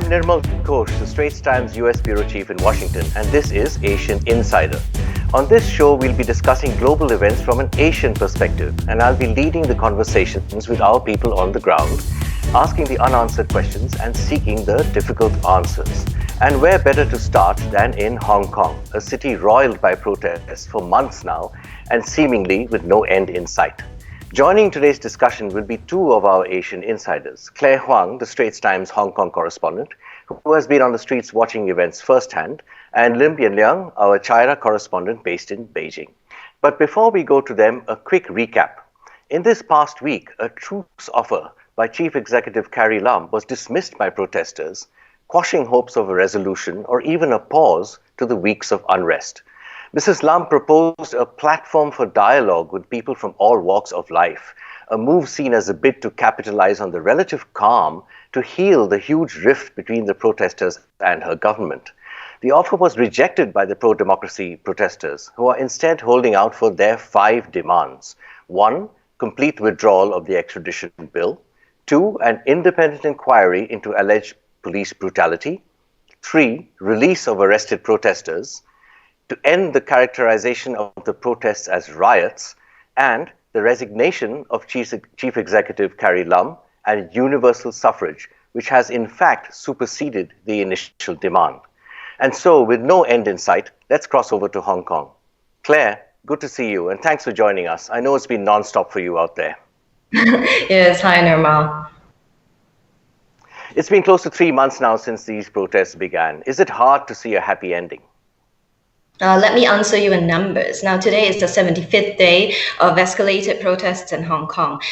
Nirmal Ghosh, the Straits Times US Bureau Chief in Washington, and this is Asian Insider. On this show, we'll be discussing global events from an Asian perspective, and I'll be leading the conversations with our people on the ground, asking the unanswered questions and seeking the difficult answers. And where better to start than in Hong Kong, a city roiled by protests for months now, and seemingly with no end in sight. Joining today's discussion will be two of our Asian insiders, Claire Huang, the Straits Times Hong Kong correspondent, who has been on the streets watching events firsthand, and Lim Bien Liang, our China correspondent based in Beijing. But before we go to them, a quick recap. In this past week, a truce offer by Chief Executive Carrie Lam was dismissed by protesters, quashing hopes of a resolution or even a pause to the weeks of unrest. Mrs. Lam proposed a platform for dialogue with people from all walks of life, a move seen as a bid to capitalize on the relative calm to heal the huge rift between the protesters and her government. The offer was rejected by the pro-democracy protesters, who are instead holding out for their 5 demands. 1, complete withdrawal of the extradition bill. 2, an independent inquiry into alleged police brutality. 3, release of arrested protesters. To end the characterization of the protests as riots, and the resignation of Chief Executive Carrie Lam and universal suffrage, which has in fact superseded the initial demand. And so, with no end in sight, let's cross over to Hong Kong. Claire, good to see you, and thanks for joining us. I know it's been non-stop for you out there. Yes, hi Nirmal. It's been close to 3 months now since these protests began. Is it hard to see a happy ending? Let me answer you in numbers. Now, today is the 75th day of escalated protests in Hong Kong.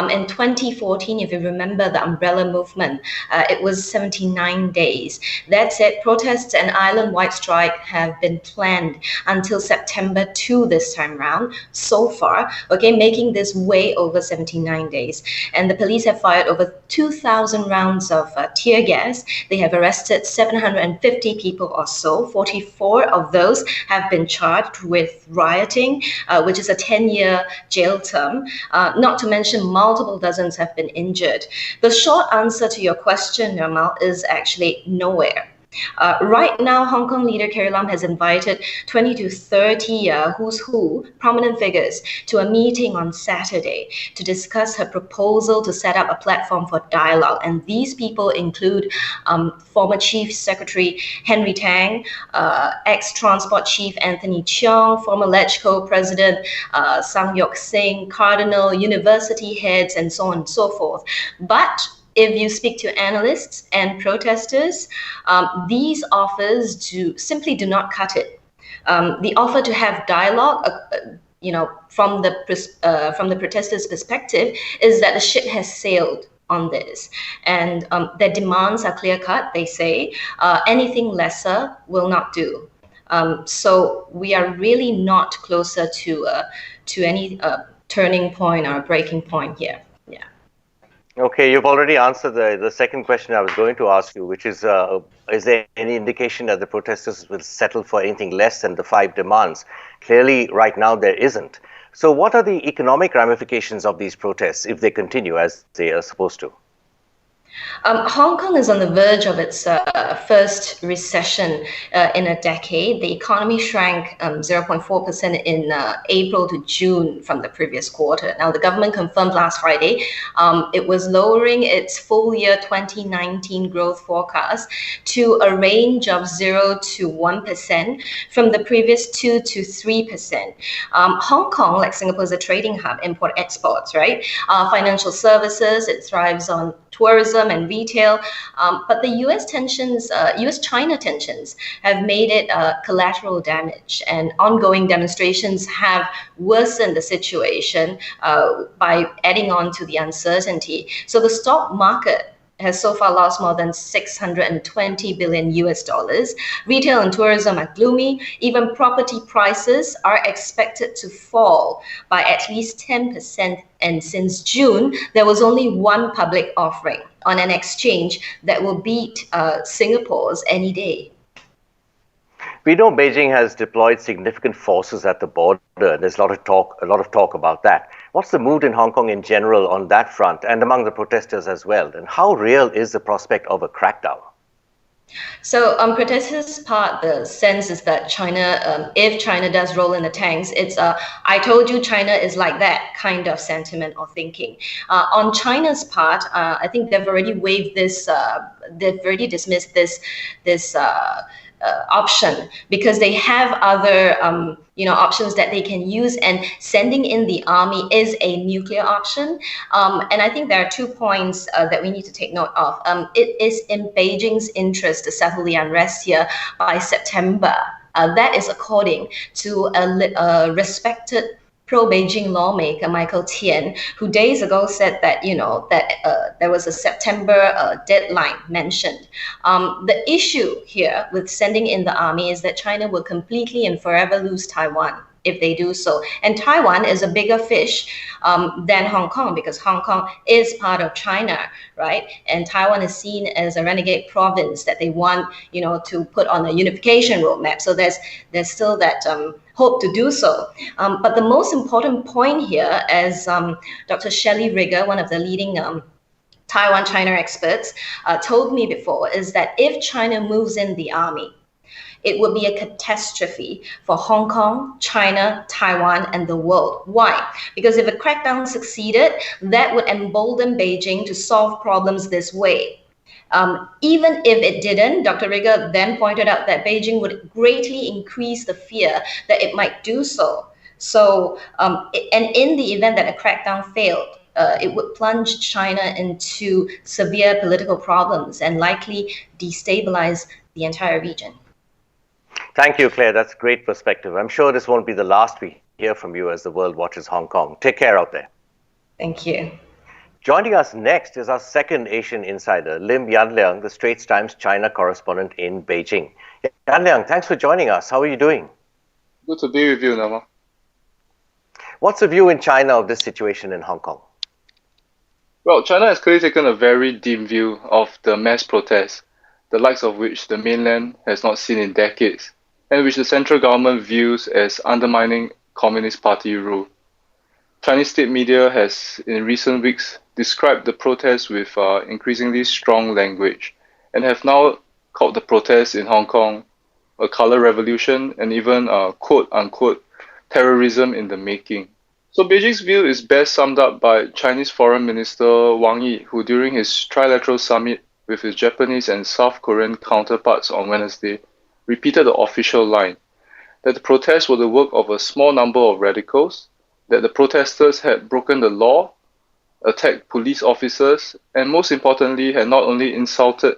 In 2014, if you remember the umbrella movement, it was 79 days. That said, protests and island-wide strike have been planned until September 2 this time round, so far, okay, making this way over 79 days. And the police have fired over 2,000 rounds of tear gas. They have arrested 750 people or so. 44 of those have been charged with rioting, which is a 10-year jail term. Not to mention multiple dozens have been injured. The short answer to your question, Nirmal, is actually nowhere. Right now, Hong Kong leader Carrie Lam has invited 20 to 30 who's who, prominent figures, to a meeting on Saturday to discuss her proposal to set up a platform for dialogue. And these people include former Chief Secretary Henry Tang, ex-Transport Chief Anthony Cheong, former LegCo President Sang Yok Sing, Cardinal, university heads, and so on and so forth. But if you speak to analysts and protesters, these offers simply do not cut it. The offer to have dialogue, from the protesters' perspective, is that the ship has sailed on this, and their demands are clear-cut. They say anything lesser will not do. So we are really not closer to any turning point or breaking point here. Yeah. Okay, you've already answered the second question I was going to ask you, which is there any indication that the protesters will settle for anything less than the 5 demands? Clearly, right now, there isn't. So what are the economic ramifications of these protests if they continue as they are supposed to? Hong Kong is on the verge of its first recession in a decade. The economy shrank 0.4% in April to June from the previous quarter. Now, the government confirmed last Friday it was lowering its full year 2019 growth forecast to a range of 0 to 1% from the previous 2 to 3%. Hong Kong, like Singapore, is a trading hub, import-exports, right? Financial services, it thrives on tourism and retail, but the US-China tensions have made it collateral damage, and ongoing demonstrations have worsened the situation by adding on to the uncertainty. So the stock market has so far lost more than 620 billion US dollars. Retail and tourism are gloomy. Even property prices are expected to fall by at least 10%. And since June, there was only one public offering on an exchange that will beat Singapore's any day. We know Beijing has deployed significant forces at the border. There's a lot of talk about that. What's the mood in Hong Kong in general on that front and among the protesters as well? And how real is the prospect of a crackdown? So on protesters' part, the sense is that China, if China does roll in the tanks, it's a "I told you China is like that" kind of sentiment or thinking. On China's part, I think they've already waived this. They've already dismissed this option because they have other options that they can use, and sending in the army is a nuclear option. And I think there are 2 points that we need to take note of. It is in Beijing's interest to settle the unrest here by September. That is according to a respected pro-Beijing lawmaker Michael Tian, who days ago said that there was a September deadline mentioned. The issue here with sending in the army is that China will completely and forever lose Taiwan if they do so. And Taiwan is a bigger fish than Hong Kong, because Hong Kong is part of China, right? And Taiwan is seen as a renegade province that they want, to put on a unification roadmap. So there's still that hope to do so. But the most important point here, as Dr. Shelley Rigger, one of the leading Taiwan-China experts, told me before, is that if China moves in the army, it would be a catastrophe for Hong Kong, China, Taiwan, and the world. Why? Because if a crackdown succeeded, that would embolden Beijing to solve problems this way. Even if it didn't, Dr. Rigger then pointed out that Beijing would greatly increase the fear that it might do so. And in the event that a crackdown failed, it would plunge China into severe political problems and likely destabilize the entire region. Thank you, Claire. That's great perspective. I'm sure this won't be the last we hear from you as the world watches Hong Kong. Take care out there. Thank you. Joining us next is our second Asian insider, Lim Yanliang, the Straits Times China correspondent in Beijing. Yanliang, thanks for joining us. How are you doing? Good to be with you, Nama. What's the view in China of this situation in Hong Kong? Well, China has clearly taken a very dim view of the mass protests, the likes of which the mainland has not seen in decades, and which the central government views as undermining Communist Party rule. Chinese state media has, in recent weeks, described the protests with increasingly strong language, and have now called the protests in Hong Kong a color revolution and even quote-unquote terrorism in the making. So Beijing's view is best summed up by Chinese Foreign Minister Wang Yi, who during his trilateral summit with his Japanese and South Korean counterparts on Wednesday, repeated the official line that the protests were the work of a small number of radicals, that the protesters had broken the law, attacked police officers, and most importantly, had not only insulted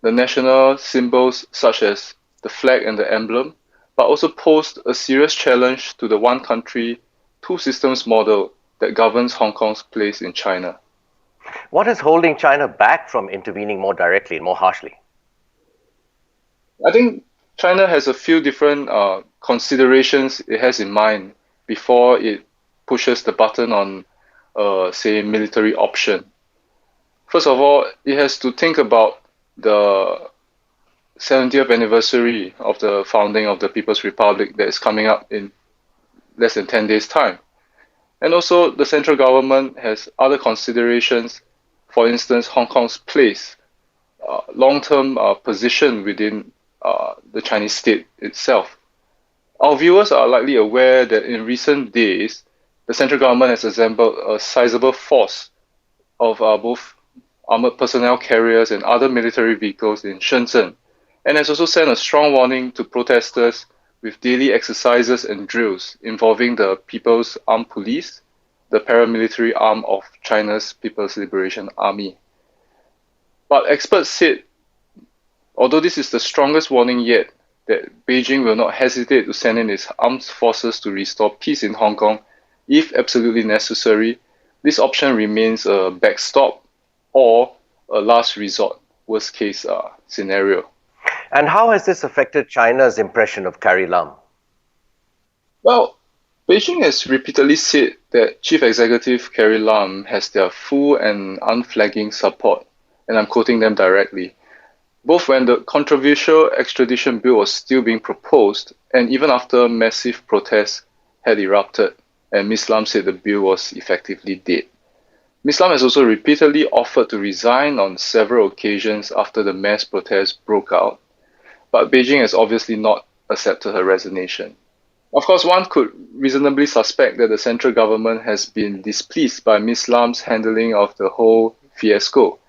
the national symbols such as the flag and the emblem, but also posed a serious challenge to the one country, two systems model that governs Hong Kong's place in China. What is holding China back from intervening more directly and more harshly? I think China has a few different considerations it has in mind before it pushes the button on, say, military option. First of all, it has to think about the 70th anniversary of the founding of the People's Republic that is coming up in less than 10 days' time. And also, the central government has other considerations, for instance, Hong Kong's place, long-term position within the Chinese state itself. Our viewers are likely aware that in recent days, the central government has assembled a sizable force of both armored personnel carriers and other military vehicles in Shenzhen, and has also sent a strong warning to protesters with daily exercises and drills involving the People's Armed Police, the paramilitary arm of China's People's Liberation Army. But experts said, although this is the strongest warning yet, that Beijing will not hesitate to send in its armed forces to restore peace in Hong Kong if absolutely necessary, this option remains a backstop or a last resort, worst case scenario. And how has this affected China's impression of Carrie Lam? Well, Beijing has repeatedly said that Chief Executive Carrie Lam has their full and unflagging support, and I'm quoting them directly. Both when the controversial extradition bill was still being proposed, and even after massive protests had erupted, and Ms. Lam said the bill was effectively dead. Ms. Lam has also repeatedly offered to resign on several occasions after the mass protests broke out, but Beijing has obviously not accepted her resignation. Of course, one could reasonably suspect that the central government has been displeased by Ms. Lam's handling of the whole fiasco,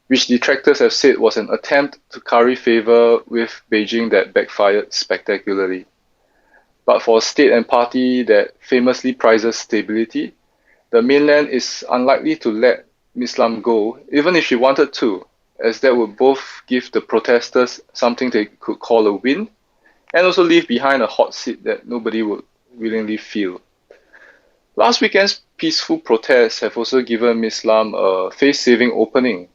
which detractors have said was an attempt to curry favor with Beijing that backfired spectacularly. But for a state and party that famously prizes stability, the mainland is unlikely to let Ms. Lam go, even if she wanted to, as that would both give the protesters something they could call a win, and also leave behind a hot seat that nobody would willingly fill. Last weekend's peaceful protests have also given Ms. Lam a face-saving opening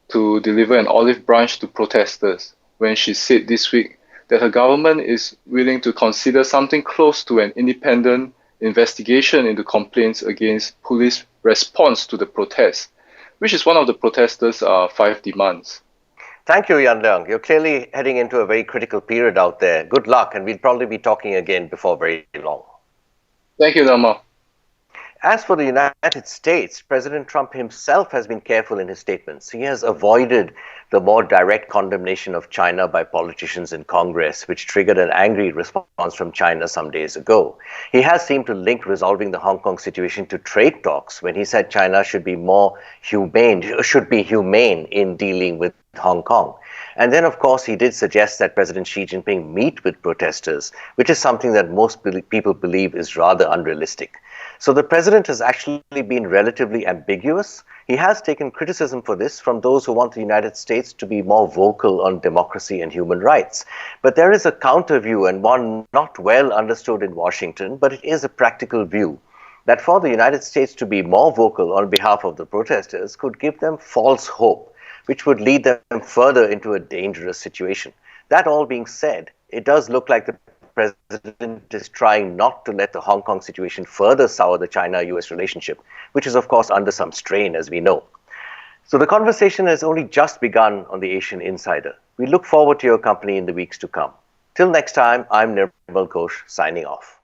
to deliver an olive branch to protesters when she said this week that her government is willing to consider something close to an independent investigation into complaints against police response to the protests, which is one of the protesters' 5 demands. Thank you, Yan Leong. You're clearly heading into a very critical period out there. Good luck, and we'll probably be talking again before very long. Thank you, Nama. As for the United States, President Trump himself has been careful in his statements. He has avoided the more direct condemnation of China by politicians in Congress, which triggered an angry response from China some days ago. He has seemed to link resolving the Hong Kong situation to trade talks when he said China should be humane in dealing with Hong Kong. And then, of course, he did suggest that President Xi Jinping meet with protesters, which is something that most people believe is rather unrealistic. So the president has actually been relatively ambiguous. He has taken criticism for this from those who want the United States to be more vocal on democracy and human rights. But there is a counter view, and one not well understood in Washington, but it is a practical view, that for the United States to be more vocal on behalf of the protesters could give them false hope, which would lead them further into a dangerous situation. That all being said, it does look like the president is trying not to let the Hong Kong situation further sour the China-US relationship, which is, of course, under some strain, as we know. So the conversation has only just begun on the Asian Insider. We look forward to your company in the weeks to come. Till next time, I'm Nirmal Ghosh, signing off.